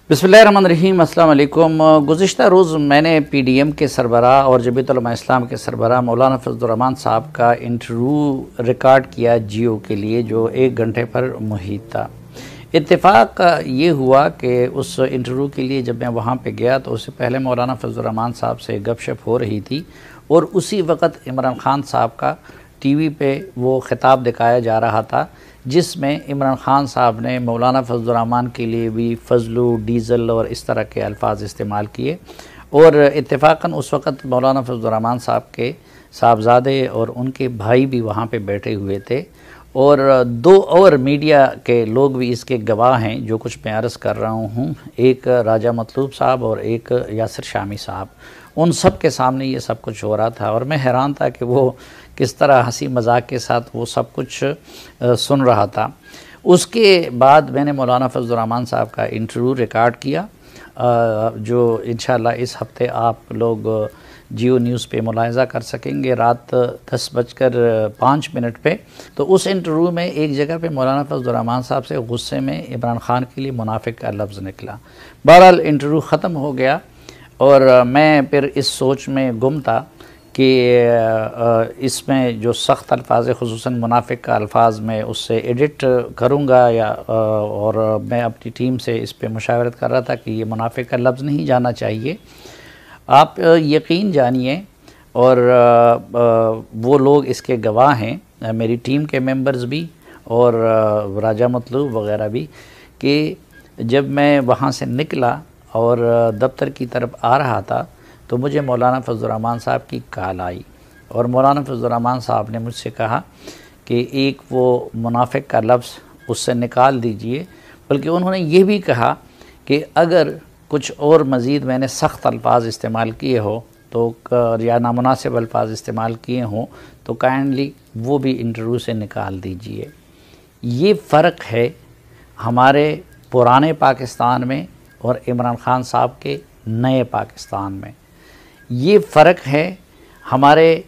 बिस्मिल्लाहिर्रहमानिर्रहीम, अस्सलाम वालेकुम। गुज़िश्ता रोज़ मैंने PDM के सरबराह और जमीयत उलमा इस्लाम के सरबराह मौलाना फजलुर रहमान साहब का इंटरव्यू रिकॉर्ड किया जियो के लिए, जो 1 घंटे पर मुहित था। इत्तेफाक ये हुआ कि उस इंटरव्यू के लिए जब मैं वहाँ पे गया तो उससे पहले मौलाना फजलुर रहमान साहब से गपशप हो रही थी और उसी वक़्त इमरान खान साहब का TV पे वो ख़िताब दिखाया जा रहा था, जिसमें इमरान खान साहब ने मौलाना फजलुर रहमान के लिए भी फजलू, डीज़ल और इस तरह के अल्फाज इस्तेमाल किए। और इत्तेफाकन उस वक़्त मौलाना फजलुर रहमान साहब के साहबजादे और उनके भाई भी वहाँ पे बैठे हुए थे और 2 और मीडिया के लोग भी इसके गवाह हैं जो कुछ मैं अर्ज़ कर रहा हूँ, एक राजा मतलूब साहब और एक यासिर शामी साहब। उन सब के सामने ये सब कुछ हो रहा था और मैं हैरान था कि वो किस तरह हंसी मजाक के साथ वो सब कुछ सुन रहा था। उसके बाद मैंने मौलाना फजलुर रहमान साहब का इंटरव्यू रिकॉर्ड किया, जो इंशाअल्लाह इस हफ़्ते आप लोग जियो न्यूज़ पे मुलाहिज़ा कर सकेंगे रात 10:05 पे। तो उस इंटरव्यू में एक जगह पे मौलाना फजलुर रहमान साहब से गुस्से में इमरान खान के लिए मुनाफिक का लफ्ज़ निकला। बहरहाल इंटरव्यू ख़त्म हो गया और मैं फिर इस सोच में गुम था कि इसमें जो सख्त अल्फाज ख़ुसूसन मुनाफिक का अल्फाज मैं उससे एडिट करूँगा या और मैं अपनी टीम से इस पे मुशावरत कर रहा था कि ये मुनाफिक का लफ्ज़ नहीं जाना चाहिए। आप यकीन जानिए और वो लोग इसके गवाह हैं, मेरी टीम के मेंबर्स भी और राजा मतलूब वग़ैरह भी, कि जब मैं वहाँ से निकला और दफ्तर की तरफ आ रहा था तो मुझे मौलाना फजलुर रहमान साहब की कॉल आई और मौलाना फजलुर रहमान साहब ने मुझसे कहा कि एक वो मुनाफिक का लफ्ज़ उससे निकाल दीजिए, बल्कि उन्होंने ये भी कहा कि अगर कुछ और मज़ीद मैंने सख्त अल्फाज इस्तेमाल किए हो तो या नामुनासिब अल्फाज इस्तेमाल किए हों तो काइंडली वो भी इंटरव्यू से निकाल दीजिए। ये फ़र्क है हमारे पुराने पाकिस्तान में और इमरान खान साहब के नए पाकिस्तान में। ये फ़र्क है हमारे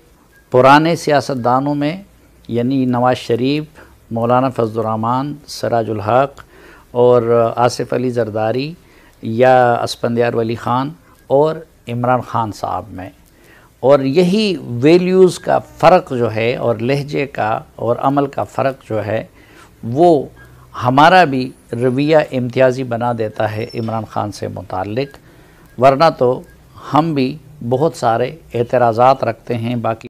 पुराने सियासतदानों में, यानी नवाज़ शरीफ, मौलाना फजलुर रहमान, सिराजुल हक और आसिफ अली ज़रदारी या असफंदियार वली ख़ान और इमरान खान साहब में। और यही वैल्यूज़ का फ़र्क जो है और लहजे का और अमल का फ़र्क जो है वो हमारा भी रवैया इम्तियाज़ी बना देता है इमरान खान से मुताल्लिक़, वरना तो हम भी बहुत सारे एतराज़ात रखते हैं बाकी